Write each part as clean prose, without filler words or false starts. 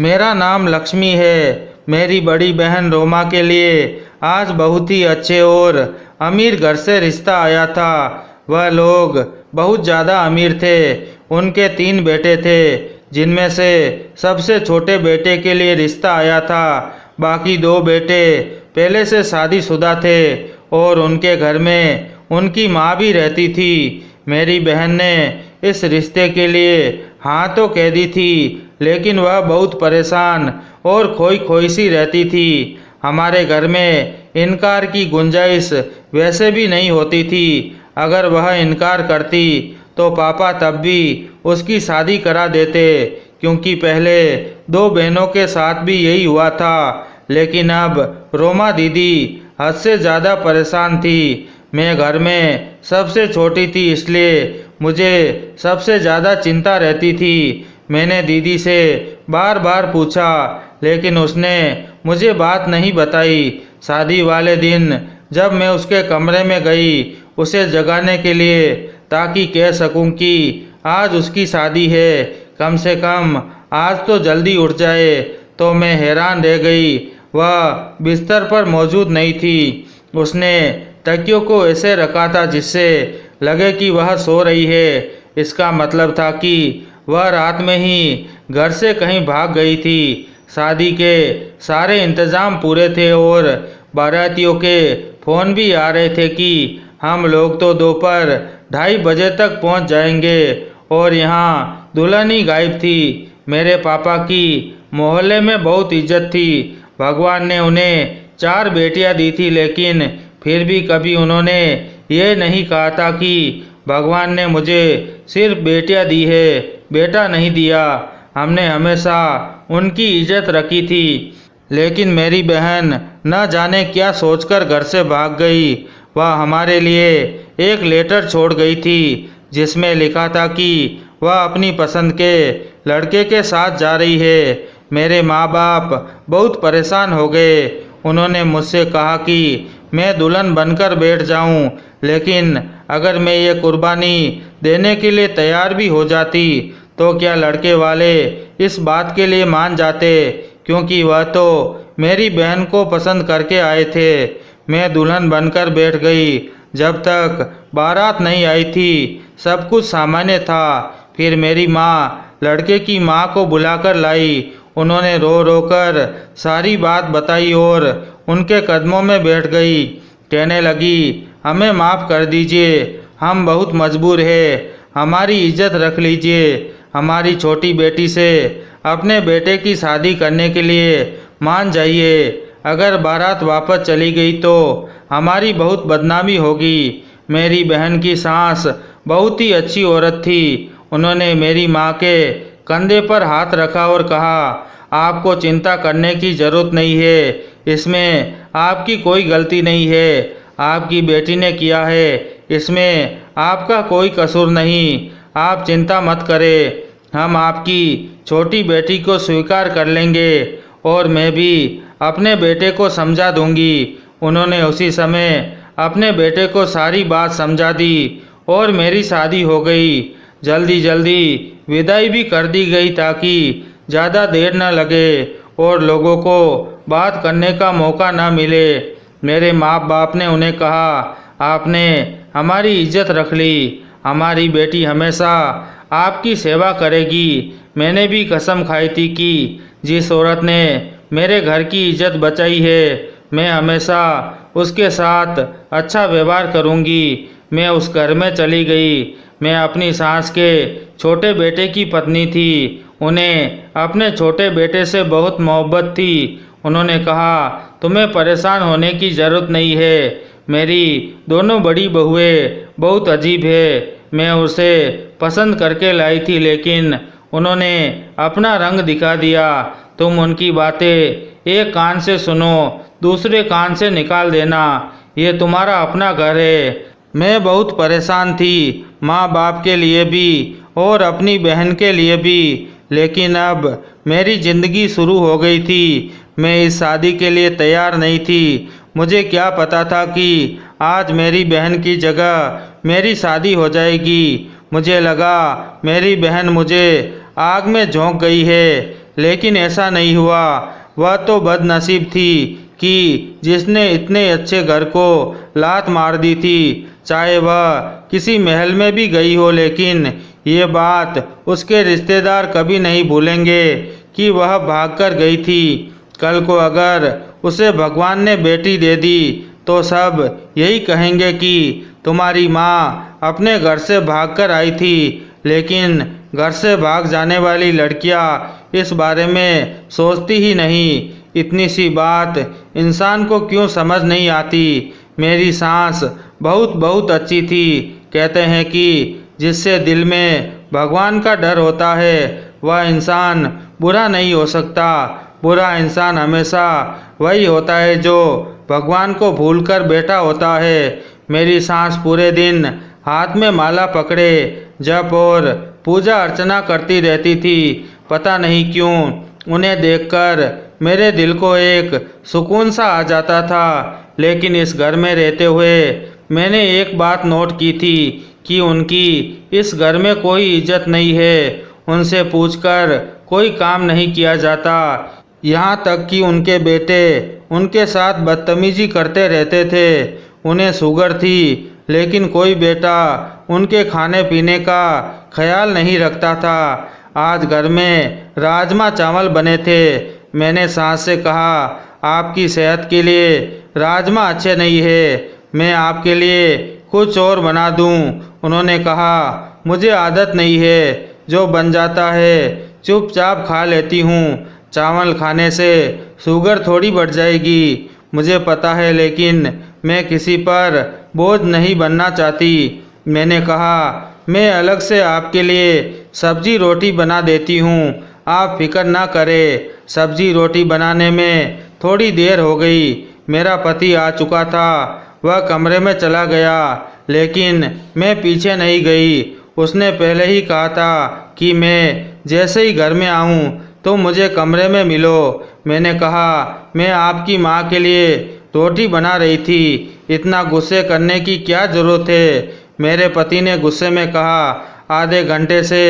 मेरा नाम लक्ष्मी है। मेरी बड़ी बहन रोमा के लिए आज बहुत ही अच्छे और अमीर घर से रिश्ता आया था। वह लोग बहुत ज़्यादा अमीर थे। उनके 3 बेटे थे, जिनमें से सबसे छोटे बेटे के लिए रिश्ता आया था। बाकी 2 बेटे पहले से शादीशुदा थे और उनके घर में उनकी माँ भी रहती थी। मेरी बहन ने इस रिश्ते के लिए हाँ तो कह दी थी, लेकिन वह बहुत परेशान और खोई खोई सी रहती थी। हमारे घर में इनकार की गुंजाइश वैसे भी नहीं होती थी। अगर वह इनकार करती तो पापा तब भी उसकी शादी करा देते, क्योंकि पहले 2 बहनों के साथ भी यही हुआ था। लेकिन अब रोमा दीदी हद से ज़्यादा परेशान थी। मैं घर में सबसे छोटी थी, इसलिए मुझे सबसे ज़्यादा चिंता रहती थी। मैंने दीदी से बार बार पूछा, लेकिन उसने मुझे बात नहीं बताई। शादी वाले दिन जब मैं उसके कमरे में गई उसे जगाने के लिए, ताकि कह सकूं कि आज उसकी शादी है, कम से कम आज तो जल्दी उठ जाए, तो मैं हैरान रह गई। वह बिस्तर पर मौजूद नहीं थी। उसने तकियों को ऐसे रखा था जिससे लगे कि वह सो रही है। इसका मतलब था कि वह रात में ही घर से कहीं भाग गई थी। शादी के सारे इंतजाम पूरे थे और बारातियों के फ़ोन भी आ रहे थे कि हम लोग तो दोपहर 2:30 बजे तक पहुंच जाएंगे, और यहाँ दुल्हन ही गायब थी। मेरे पापा की मोहल्ले में बहुत इज्जत थी। भगवान ने उन्हें 4 बेटियां दी थी, लेकिन फिर भी कभी उन्होंने ये नहीं कहा था कि भगवान ने मुझे सिर्फ बेटियां दी है, बेटा नहीं दिया। हमने हमेशा उनकी इज्जत रखी थी। लेकिन मेरी बहन न जाने क्या सोचकर घर से भाग गई। वह हमारे लिए एक लेटर छोड़ गई थी, जिसमें लिखा था कि वह अपनी पसंद के लड़के के साथ जा रही है। मेरे माँ बाप बहुत परेशान हो गए। उन्होंने मुझसे कहा कि मैं दुल्हन बनकर बैठ जाऊं, लेकिन अगर मैं ये कुर्बानी देने के लिए तैयार भी हो जाती तो क्या लड़के वाले इस बात के लिए मान जाते, क्योंकि वह तो मेरी बहन को पसंद करके आए थे। मैं दुल्हन बनकर बैठ गई। जब तक बारात नहीं आई थी सब कुछ सामान्य था। फिर मेरी माँ लड़के की माँ को बुलाकर लाई। उन्होंने रो रो कर सारी बात बताई और उनके कदमों में बैठ गई। कहने लगी, हमें माफ़ कर दीजिए, हम बहुत मजबूर हैं, हमारी इज्जत रख लीजिए। हमारी छोटी बेटी से अपने बेटे की शादी करने के लिए मान जाइए। अगर बारात वापस चली गई तो हमारी बहुत बदनामी होगी। मेरी बहन की सास बहुत ही अच्छी औरत थी। उन्होंने मेरी माँ के कंधे पर हाथ रखा और कहा, आपको चिंता करने की ज़रूरत नहीं है, इसमें आपकी कोई गलती नहीं है। आपकी बेटी ने किया है, इसमें आपका कोई कसूर नहीं। आप चिंता मत करें, हम आपकी छोटी बेटी को स्वीकार कर लेंगे और मैं भी अपने बेटे को समझा दूंगी। उन्होंने उसी समय अपने बेटे को सारी बात समझा दी और मेरी शादी हो गई। जल्दी जल्दी विदाई भी कर दी गई ताकि ज़्यादा देर न लगे और लोगों को बात करने का मौका न मिले। मेरे माँ बाप ने उन्हें कहा, आपने हमारी इज्जत रख ली, हमारी बेटी हमेशा आपकी सेवा करेगी। मैंने भी कसम खाई थी कि जिस औरत ने मेरे घर की इज्जत बचाई है, मैं हमेशा उसके साथ अच्छा व्यवहार करूंगी। मैं उस घर में चली गई। मैं अपनी सास के छोटे बेटे की पत्नी थी। उन्हें अपने छोटे बेटे से बहुत मोहब्बत थी। उन्होंने कहा, तुम्हें परेशान होने की ज़रूरत नहीं है। मेरी दोनों बड़ी बहुएं बहुत अजीब है। मैं उसे पसंद करके लाई थी, लेकिन उन्होंने अपना रंग दिखा दिया। तुम उनकी बातें एक कान से सुनो, दूसरे कान से निकाल देना। ये तुम्हारा अपना घर है। मैं बहुत परेशान थी, माँ बाप के लिए भी और अपनी बहन के लिए भी। लेकिन अब मेरी ज़िंदगी शुरू हो गई थी। मैं इस शादी के लिए तैयार नहीं थी। मुझे क्या पता था कि आज मेरी बहन की जगह मेरी शादी हो जाएगी। मुझे लगा मेरी बहन मुझे आग में झोंक गई है, लेकिन ऐसा नहीं हुआ। वह तो बदनसीब थी कि जिसने इतने अच्छे घर को लात मार दी थी। चाहे वह किसी महल में भी गई हो, लेकिन ये बात उसके रिश्तेदार कभी नहीं भूलेंगे कि वह भागकर गई थी। कल को अगर उसे भगवान ने बेटी दे दी तो सब यही कहेंगे कि तुम्हारी माँ अपने घर से भागकर आई थी। लेकिन घर से भाग जाने वाली लड़कियाँ इस बारे में सोचती ही नहीं। इतनी सी बात इंसान को क्यों समझ नहीं आती। मेरी सास बहुत बहुत अच्छी थी। कहते हैं कि जिससे दिल में भगवान का डर होता है वह इंसान बुरा नहीं हो सकता। बुरा इंसान हमेशा वही होता है जो भगवान को भूलकर बैठा होता है। मेरी सास पूरे दिन हाथ में माला पकड़े जप और पूजा अर्चना करती रहती थी। पता नहीं क्यों उन्हें देखकर मेरे दिल को एक सुकून सा आ जाता था। लेकिन इस घर में रहते हुए मैंने एक बात नोट की थी कि उनकी इस घर में कोई इज्जत नहीं है। उनसे पूछकर कोई काम नहीं किया जाता। यहाँ तक कि उनके बेटे उनके साथ बदतमीजी करते रहते थे। उन्हें शुगर थी, लेकिन कोई बेटा उनके खाने पीने का ख्याल नहीं रखता था। आज घर में राजमा चावल बने थे। मैंने सास से कहा, आपकी सेहत के लिए राजमा अच्छे नहीं है, मैं आपके लिए कुछ और बना दूं। उन्होंने कहा, मुझे आदत नहीं है, जो बन जाता है चुपचाप खा लेती हूँ। चावल खाने से शुगर थोड़ी बढ़ जाएगी, मुझे पता है, लेकिन मैं किसी पर बोझ नहीं बनना चाहती। मैंने कहा, मैं अलग से आपके लिए सब्जी रोटी बना देती हूँ, आप फिक्र ना करें। सब्जी रोटी बनाने में थोड़ी देर हो गई। मेरा पति आ चुका था। वह कमरे में चला गया, लेकिन मैं पीछे नहीं गई। उसने पहले ही कहा था कि मैं जैसे ही घर में आऊँ तो मुझे कमरे में मिलो। मैंने कहा, मैं आपकी माँ के लिए रोटी बना रही थी, इतना गुस्से करने की क्या ज़रूरत है। मेरे पति ने गुस्से में कहा, आधे घंटे से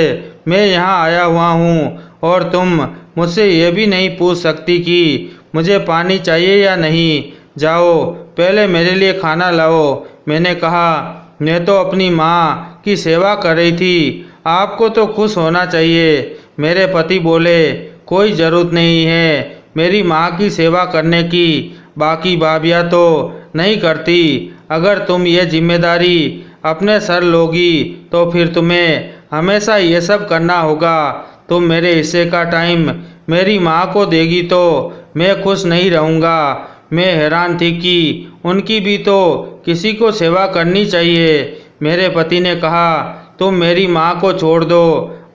मैं यहाँ आया हुआ हूँ और तुम मुझसे ये भी नहीं पूछ सकती कि मुझे पानी चाहिए या नहीं। जाओ पहले मेरे लिए खाना लाओ। मैंने कहा, मैं तो अपनी माँ की सेवा कर रही थी, आपको तो खुश होना चाहिए। मेरे पति बोले, कोई ज़रूरत नहीं है मेरी माँ की सेवा करने की, बाकी भाभियाँ तो नहीं करती। अगर तुम ये जिम्मेदारी अपने सर लोगी तो फिर तुम्हें हमेशा ये सब करना होगा। तुम मेरे हिस्से का टाइम मेरी माँ को देगी तो मैं खुश नहीं रहूँगा। मैं हैरान थी कि उनकी भी तो किसी को सेवा करनी चाहिए। मेरे पति ने कहा, तुम मेरी माँ को छोड़ दो,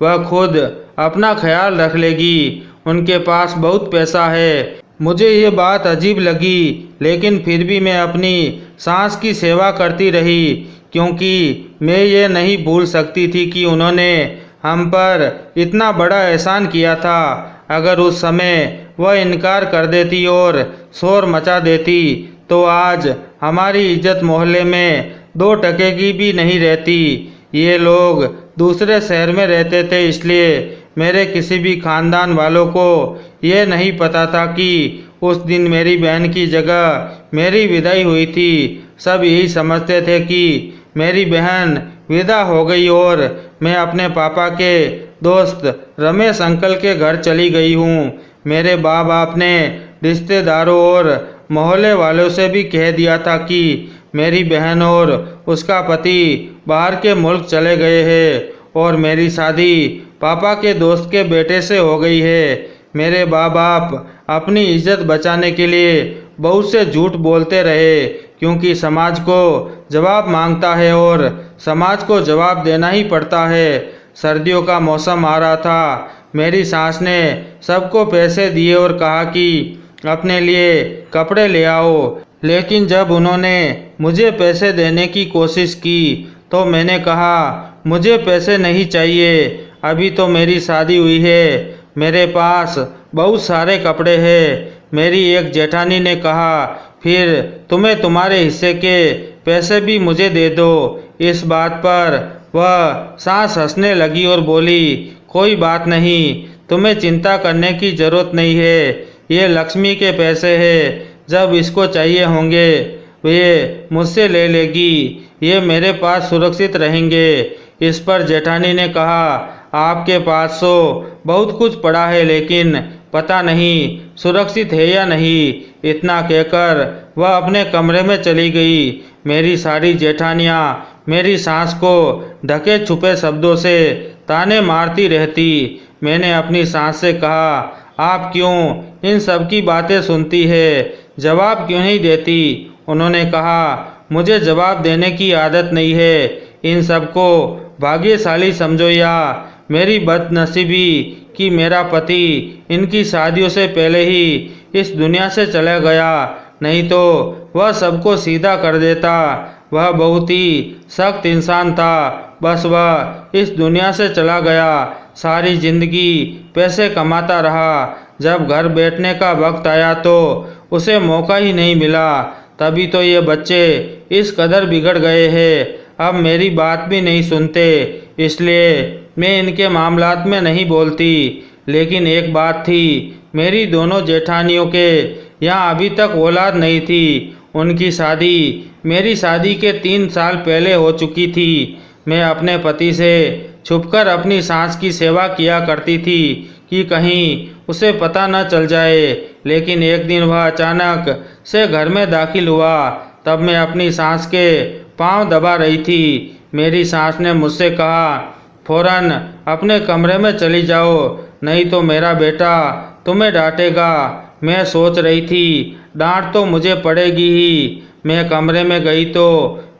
वह खुद अपना ख्याल रख लेगी, उनके पास बहुत पैसा है। मुझे ये बात अजीब लगी, लेकिन फिर भी मैं अपनी सास की सेवा करती रही, क्योंकि मैं ये नहीं भूल सकती थी कि उन्होंने हम पर इतना बड़ा एहसान किया था। अगर उस समय वह इनकार कर देती और शोर मचा देती तो आज हमारी इज्जत मोहल्ले में 2 टके की भी नहीं रहती। ये लोग दूसरे शहर में रहते थे, इसलिए मेरे किसी भी खानदान वालों को ये नहीं पता था कि उस दिन मेरी बहन की जगह मेरी विदाई हुई थी। सब यही समझते थे कि मेरी बहन विदा हो गई और मैं अपने पापा के दोस्त रमेश अंकल के घर चली गई हूँ। मेरे माँ बाप ने रिश्तेदारों और मोहल्ले वालों से भी कह दिया था कि मेरी बहन और उसका पति बाहर के मुल्क चले गए हैं और मेरी शादी पापा के दोस्त के बेटे से हो गई है। मेरे माँ बाप अपनी इज्जत बचाने के लिए बहुत से झूठ बोलते रहे, क्योंकि समाज को जवाब मांगता है और समाज को जवाब देना ही पड़ता है। सर्दियों का मौसम आ रहा था। मेरी सास ने सबको पैसे दिए और कहा कि अपने लिए कपड़े ले आओ, लेकिन जब उन्होंने मुझे पैसे देने की कोशिश की तो मैंने कहा, मुझे पैसे नहीं चाहिए, अभी तो मेरी शादी हुई है, मेरे पास बहुत सारे कपड़े हैं। मेरी एक जेठानी ने कहा, फिर तुम्हें तुम्हारे हिस्से के पैसे भी मुझे दे दो। इस बात पर वह सास हंसने लगी और बोली, कोई बात नहीं, तुम्हें चिंता करने की ज़रूरत नहीं है। ये लक्ष्मी के पैसे हैं, जब इसको चाहिए होंगे ये मुझसे ले लेगी। ये मेरे पास सुरक्षित रहेंगे। इस पर जेठानी ने कहा, आपके पास तो बहुत कुछ पड़ा है, लेकिन पता नहीं सुरक्षित है या नहीं। इतना कहकर वह अपने कमरे में चली गई। मेरी सारी जेठानियाँ मेरी सास को ढके छुपे शब्दों से ताने मारती रहती। मैंने अपनी सास से कहा, आप क्यों इन सब की बातें सुनती है, जवाब क्यों नहीं देती? उन्होंने कहा, मुझे जवाब देने की आदत नहीं है। इन सबको भाग्यशाली समझो या मेरी बदनसीबी कि मेरा पति इनकी शादियों से पहले ही इस दुनिया से चला गया, नहीं तो वह सबको सीधा कर देता। वह बहुत ही सख्त इंसान था, बस वह इस दुनिया से चला गया। सारी जिंदगी पैसे कमाता रहा, जब घर बैठने का वक्त आया तो उसे मौका ही नहीं मिला। तभी तो ये बच्चे इस कदर बिगड़ गए हैं, अब मेरी बात भी नहीं सुनते, इसलिए मैं इनके मामलात में नहीं बोलती। लेकिन एक बात थी, मेरी दोनों जेठानियों के यहाँ अभी तक औलाद नहीं थी। उनकी शादी मेरी शादी के 3 साल पहले हो चुकी थी। मैं अपने पति से छुपकर अपनी सास की सेवा किया करती थी कि कहीं उसे पता न चल जाए। लेकिन एक दिन वह अचानक से घर में दाखिल हुआ। तब मैं अपनी सास के पांव दबा रही थी। मेरी सास ने मुझसे कहा, फौरन अपने कमरे में चली जाओ, नहीं तो मेरा बेटा तुम्हें डांटेगा। मैं सोच रही थी, डांट तो मुझे पड़ेगी ही। मैं कमरे में गई तो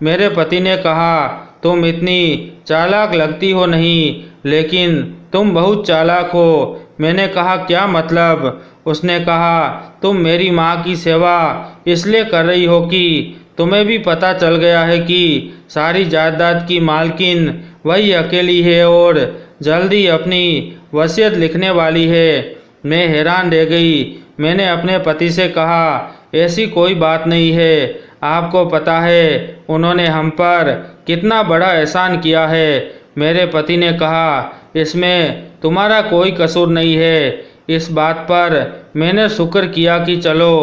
मेरे पति ने कहा, तुम इतनी चालाक लगती हो नहीं, लेकिन तुम बहुत चालाक हो। मैंने कहा, क्या मतलब? उसने कहा, तुम मेरी माँ की सेवा इसलिए कर रही हो कि तुम्हें भी पता चल गया है कि सारी जायदाद की मालकिन वही अकेली है और जल्दी अपनी वसीयत लिखने वाली है। मैं हैरान रह गई। मैंने अपने पति से कहा, ऐसी कोई बात नहीं है। आपको पता है उन्होंने हम पर कितना बड़ा एहसान किया है। मेरे पति ने कहा, इसमें तुम्हारा कोई कसूर नहीं है। इस बात पर मैंने शुक्र किया कि चलो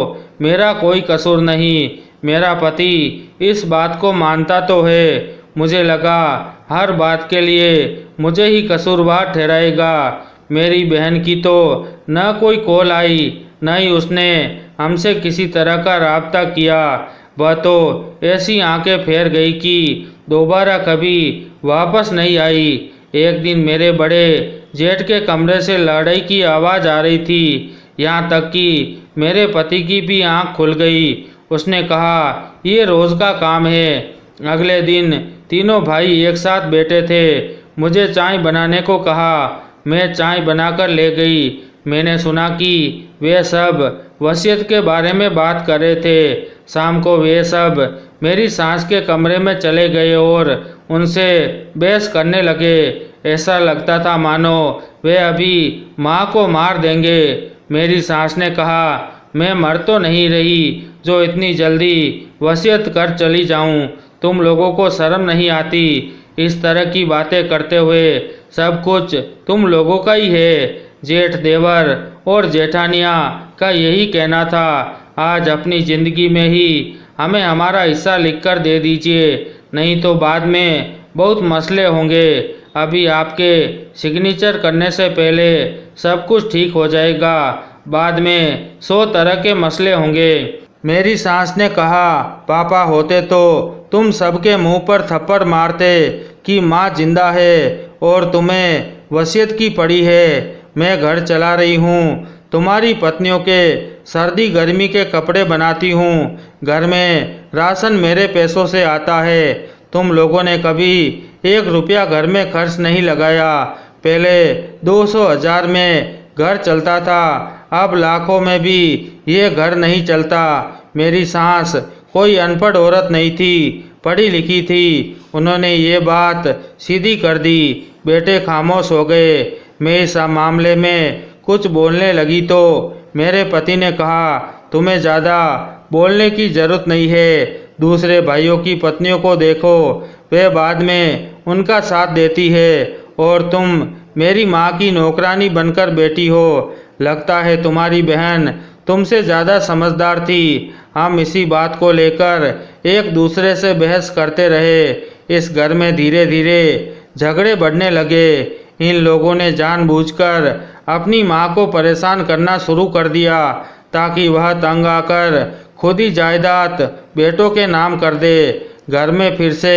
मेरा कोई कसूर नहीं। मेरा पति इस बात को मानता तो है। मुझे लगा हर बात के लिए मुझे ही कसूरवार ठहराएगा। मेरी बहन की तो न कोई कॉल आई, न ही उसने हमसे किसी तरह का राब्ता किया। वह तो ऐसी आंखें फेर गई कि दोबारा कभी वापस नहीं आई। एक दिन मेरे बड़े जेठ के कमरे से लड़ाई की आवाज़ आ रही थी। यहाँ तक कि मेरे पति की भी आंख खुल गई। उसने कहा, ये रोज़ का काम है। अगले दिन तीनों भाई एक साथ बैठे थे। मुझे चाय बनाने को कहा। मैं चाय बनाकर ले गई। मैंने सुना कि वे सब वसीयत के बारे में बात कर रहे थे। शाम को वे सब मेरी सास के कमरे में चले गए और उनसे बहस करने लगे। ऐसा लगता था मानो वे अभी माँ को मार देंगे। मेरी सास ने कहा, मैं मर तो नहीं रही जो इतनी जल्दी वसीयत कर चली जाऊं। तुम लोगों को शर्म नहीं आती? इस तरह की बातें करते हुए सब कुछ तुम लोगों का ही है। जेठ देवर और जेठानियाँ का यही कहना था। आज अपनी ज़िंदगी में ही हमें हमारा हिस्सा लिखकर दे दीजिए, नहीं तो बाद में बहुत मसले होंगे। अभी आपके सिग्नेचर करने से पहले सब कुछ ठीक हो जाएगा, बाद में 100 तरह के मसले होंगे। मेरी सास ने कहा, पापा होते तो तुम सबके मुंह पर थप्पड़ मारते कि माँ जिंदा है और तुम्हें वसीयत की पड़ी है। मैं घर चला रही हूँ, तुम्हारी पत्नियों के सर्दी गर्मी के कपड़े बनाती हूँ। घर में राशन मेरे पैसों से आता है। तुम लोगों ने कभी 1 रुपया घर में खर्च नहीं लगाया। पहले 200,000 में घर चलता था, अब लाखों में भी ये घर नहीं चलता। मेरी सास कोई अनपढ़ औरत नहीं थी, पढ़ी लिखी थी। उन्होंने ये बात सीधी कर दी। बेटे खामोश हो गए। मैं इस मामले में कुछ बोलने लगी तो मेरे पति ने कहा, तुम्हें ज़्यादा बोलने की ज़रूरत नहीं है। दूसरे भाइयों की पत्नियों को देखो, वे बाद में उनका साथ देती है और तुम मेरी माँ की नौकरानी बनकर बैठी हो। लगता है तुम्हारी बहन तुमसे ज़्यादा समझदार थी। हम इसी बात को लेकर एक दूसरे से बहस करते रहे। इस घर में धीरे धीरे झगड़े बढ़ने लगे। इन लोगों ने जानबूझकर अपनी माँ को परेशान करना शुरू कर दिया ताकि वह तंग आकर खुद ही जायदाद बेटों के नाम कर दे। घर में फिर से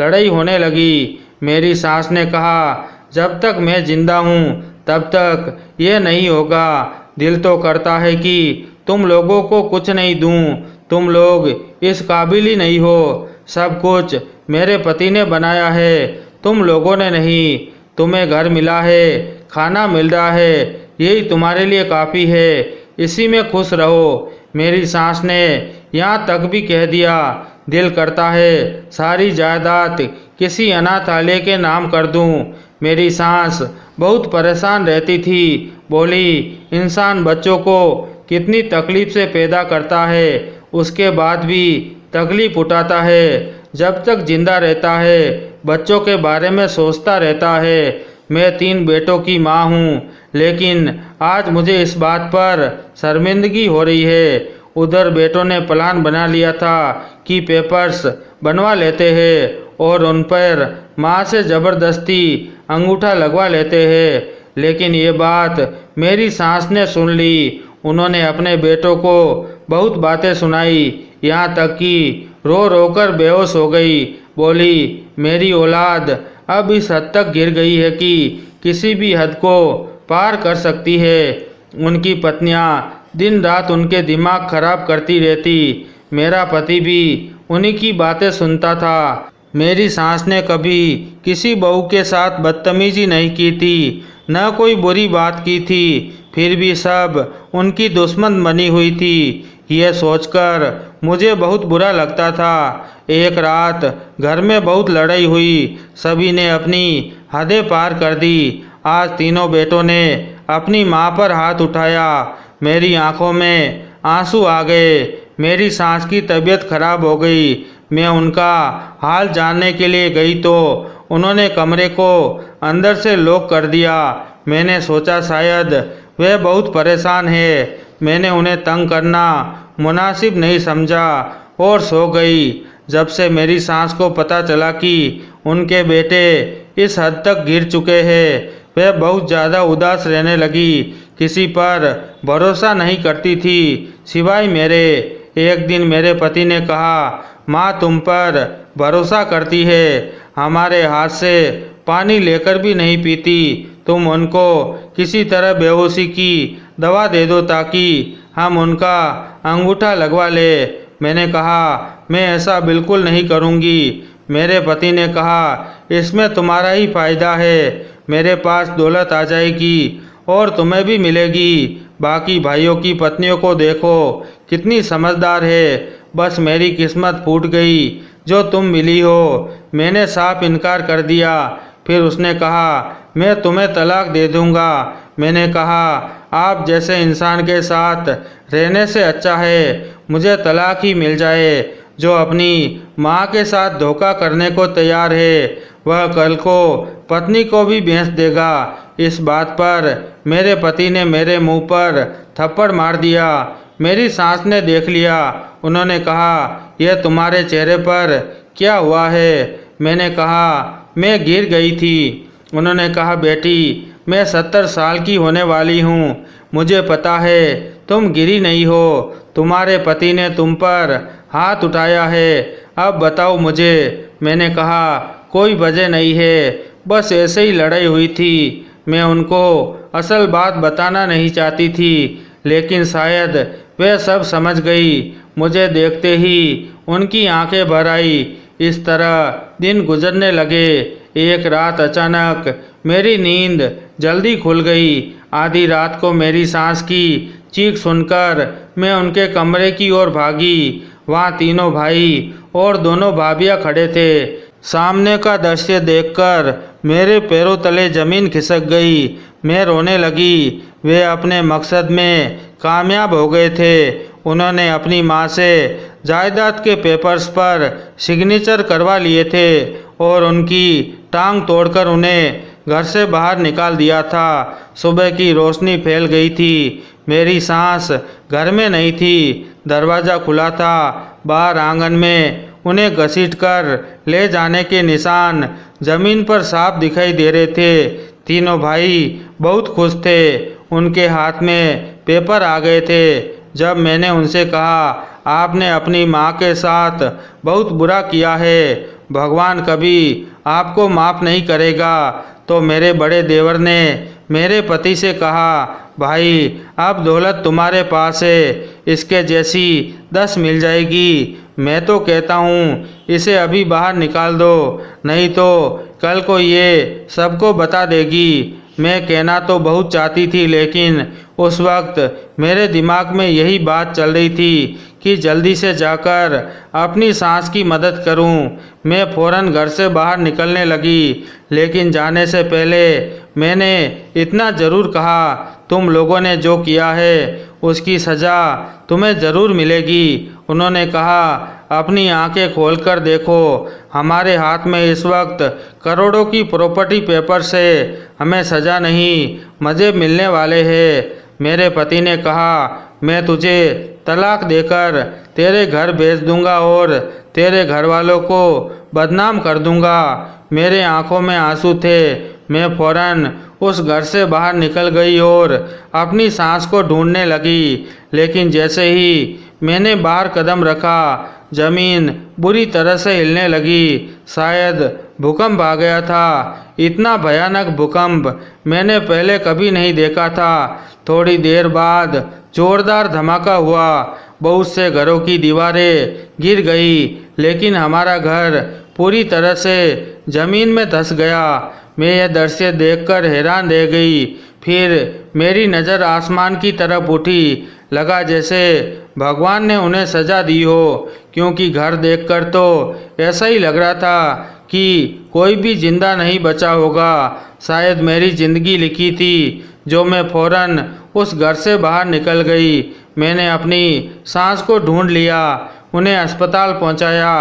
लड़ाई होने लगी। मेरी सास ने कहा, जब तक मैं जिंदा हूँ तब तक ये नहीं होगा। दिल तो करता है कि तुम लोगों को कुछ नहीं दूं। तुम लोग इस काबिल ही नहीं हो। सब कुछ मेरे पति ने बनाया है, तुम लोगों ने नहीं। तुम्हें घर मिला है, खाना मिल रहा है, यही तुम्हारे लिए काफ़ी है। इसी में खुश रहो। मेरी सास ने यहाँ तक भी कह दिया, दिल करता है सारी जायदाद किसी अनाथालय के नाम कर दूं। मेरी सास बहुत परेशान रहती थी। बोली, इंसान बच्चों को कितनी तकलीफ से पैदा करता है, उसके बाद भी तकलीफ उठाता है। जब तक जिंदा रहता है बच्चों के बारे में सोचता रहता है। मैं 3 बेटों की माँ हूँ, लेकिन आज मुझे इस बात पर शर्मिंदगी हो रही है। उधर बेटों ने प्लान बना लिया था कि पेपर्स बनवा लेते हैं और उन पर माँ से ज़बरदस्ती अंगूठा लगवा लेते हैं। लेकिन ये बात मेरी सास ने सुन ली। उन्होंने अपने बेटों को बहुत बातें सुनाई, यहाँ तक कि रो रो कर बेहोश हो गई। बोली, मेरी औलाद अब इस हद तक गिर गई है कि किसी भी हद को पार कर सकती है। उनकी पत्नियां दिन रात उनके दिमाग खराब करती रहती। मेरा पति भी उन्हीं की बातें सुनता था। मेरी सास ने कभी किसी बहू के साथ बदतमीजी नहीं की थी, न कोई बुरी बात की थी। फिर भी सब उनकी दुश्मन बनी हुई थी। यह सोचकर मुझे बहुत बुरा लगता था। एक रात घर में बहुत लड़ाई हुई। सभी ने अपनी हदें पार कर दी। आज तीनों बेटों ने अपनी माँ पर हाथ उठाया। मेरी आंखों में आंसू आ गए। मेरी सास की तबीयत खराब हो गई। मैं उनका हाल जानने के लिए गई तो उन्होंने कमरे को अंदर से लॉक कर दिया। मैंने सोचा शायद वे बहुत परेशान है। मैंने उन्हें तंग करना मुनासिब नहीं समझा और सो गई। जब से मेरी सास को पता चला कि उनके बेटे इस हद तक गिर चुके हैं, वह बहुत ज़्यादा उदास रहने लगी। किसी पर भरोसा नहीं करती थी सिवाय मेरे। एक दिन मेरे पति ने कहा, माँ तुम पर भरोसा करती है, हमारे हाथ से पानी लेकर भी नहीं पीती। तुम उनको किसी तरह बेहोशी की दवा दे दो ताकि हम उनका अंगूठा लगवा ले। मैंने कहा, मैं ऐसा बिल्कुल नहीं करूँगी। मेरे पति ने कहा, इसमें तुम्हारा ही फायदा है। मेरे पास दौलत आ जाएगी और तुम्हें भी मिलेगी। बाकी भाइयों की पत्नियों को देखो कितनी समझदार है। बस मेरी किस्मत फूट गई जो तुम मिली हो। मैंने साफ इनकार कर दिया। फिर उसने कहा, मैं तुम्हें तलाक दे दूंगा। मैंने कहा, आप जैसे इंसान के साथ रहने से अच्छा है मुझे तलाक ही मिल जाए। जो अपनी माँ के साथ धोखा करने को तैयार है वह कल को पत्नी को भी बेच देगा। इस बात पर मेरे पति ने मेरे मुंह पर थप्पड़ मार दिया। मेरी सास ने देख लिया। उन्होंने कहा, यह तुम्हारे चेहरे पर क्या हुआ है? मैंने कहा, मैं गिर गई थी। उन्होंने कहा, बेटी मैं 70 साल की होने वाली हूँ। मुझे पता है तुम गिरी नहीं हो। तुम्हारे पति ने तुम पर हाथ उठाया है। अब बताओ मुझे। मैंने कहा, कोई वजह नहीं है, बस ऐसे ही लड़ाई हुई थी। मैं उनको असल बात बताना नहीं चाहती थी, लेकिन शायद वे सब समझ गई। मुझे देखते ही उनकी आंखें भर आई। इस तरह दिन गुजरने लगे। एक रात अचानक मेरी नींद जल्दी खुल गई। आधी रात को मेरी सास की चीख सुनकर मैं उनके कमरे की ओर भागी। वहाँ तीनों भाई और दोनों भाभियाँ खड़े थे। सामने का दृश्य देखकर मेरे पैरों तले जमीन खिसक गई। मैं रोने लगी। वे अपने मकसद में कामयाब हो गए थे। उन्होंने अपनी माँ से जायदाद के पेपर्स पर सिग्नेचर करवा लिए थे और उनकी टांग तोड़कर उन्हें घर से बाहर निकाल दिया था। सुबह की रोशनी फैल गई थी। मेरी सांस घर में नहीं थी। दरवाज़ा खुला था। बाहर आंगन में उन्हें घसीटकर ले जाने के निशान जमीन पर साफ दिखाई दे रहे थे। तीनों भाई बहुत खुश थे। उनके हाथ में पेपर आ गए थे। जब मैंने उनसे कहा, आपने अपनी माँ के साथ बहुत बुरा किया है, भगवान कभी आपको माफ़ नहीं करेगा, तो मेरे बड़े देवर ने मेरे पति से कहा, भाई अब दौलत तुम्हारे पास है, इसके जैसी 10 मिल जाएगी। मैं तो कहता हूँ इसे अभी बाहर निकाल दो, नहीं तो कल को ये सबको बता देगी। मैं कहना तो बहुत चाहती थी, लेकिन उस वक्त मेरे दिमाग में यही बात चल रही थी कि जल्दी से जाकर अपनी सांस की मदद करूं। मैं फ़ौरन घर से बाहर निकलने लगी, लेकिन जाने से पहले मैंने इतना ज़रूर कहा, तुम लोगों ने जो किया है उसकी सज़ा तुम्हें ज़रूर मिलेगी। उन्होंने कहा, अपनी आंखें खोलकर देखो, हमारे हाथ में इस वक्त करोड़ों की प्रॉपर्टी पेपर से हमें सज़ा नहीं मज़े मिलने वाले हैं। मेरे पति ने कहा, मैं तुझे तलाक देकर तेरे घर भेज दूंगा और तेरे घर वालों को बदनाम कर दूंगा। मेरे आंखों में आंसू थे। मैं फ़ौरन उस घर से बाहर निकल गई और अपनी सांस को ढूंढने लगी, लेकिन जैसे ही मैंने बाहर कदम रखा, ज़मीन बुरी तरह से हिलने लगी। शायद भूकंप आ गया था। इतना भयानक भूकंप मैंने पहले कभी नहीं देखा था। थोड़ी देर बाद जोरदार धमाका हुआ। बहुत से घरों की दीवारें गिर गई, लेकिन हमारा घर पूरी तरह से ज़मीन में धंस गया। मैं यह दृश्य देखकर हैरान रह गई। फिर मेरी नज़र आसमान की तरफ उठी। लगा जैसे भगवान ने उन्हें सज़ा दी हो, क्योंकि घर देखकर तो ऐसा ही लग रहा था कि कोई भी जिंदा नहीं बचा होगा। शायद मेरी ज़िंदगी लिखी थी। जो मैं फ़ौरन उस घर से बाहर निकल गई। मैंने अपनी सांस को ढूंढ लिया, उन्हें अस्पताल पहुंचाया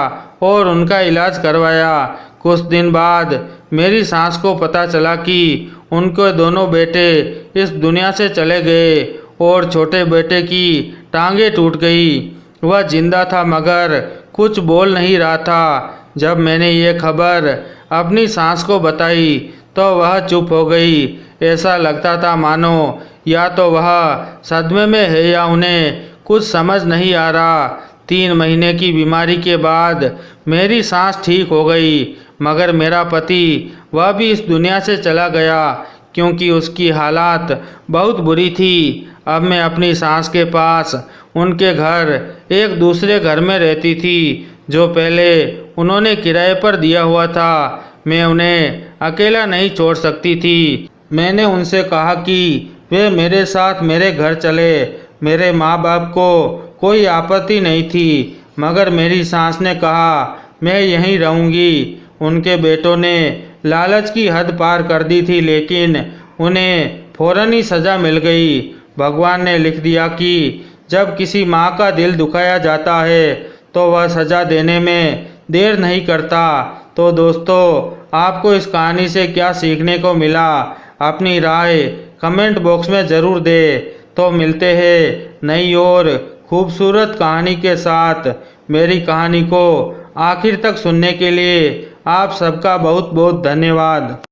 और उनका इलाज करवाया। कुछ दिन बाद मेरी सांस को पता चला कि उनके दोनों बेटे इस दुनिया से चले गए और छोटे बेटे की टांगें टूट गई। वह जिंदा था मगर कुछ बोल नहीं रहा था। जब मैंने ये खबर अपनी सांस को बताई तो वह चुप हो गई। ऐसा लगता था मानो या तो वह सदमे में है या उन्हें कुछ समझ नहीं आ रहा। 3 महीने की बीमारी के बाद मेरी सांस ठीक हो गई, मगर मेरा पति वह भी इस दुनिया से चला गया, क्योंकि उसकी हालात बहुत बुरी थी। अब मैं अपनी सांस के पास उनके घर एक दूसरे घर में रहती थी, जो पहले उन्होंने किराए पर दिया हुआ था। मैं उन्हें अकेला नहीं छोड़ सकती थी। मैंने उनसे कहा कि वे मेरे साथ मेरे घर चले। मेरे माँ बाप को कोई आपत्ति नहीं थी, मगर मेरी सांस ने कहा, मैं यहीं रहूँगी। उनके बेटों ने लालच की हद पार कर दी थी, लेकिन उन्हें फ़ौरन ही सज़ा मिल गई। भगवान ने लिख दिया कि जब किसी माँ का दिल दुखाया जाता है तो वह सज़ा देने में देर नहीं करता। तो दोस्तों, आपको इस कहानी से क्या सीखने को मिला, अपनी राय कमेंट बॉक्स में ज़रूर दें। तो मिलते हैं नई और खूबसूरत कहानी के साथ। मेरी कहानी को आखिर तक सुनने के लिए आप सबका बहुत बहुत धन्यवाद।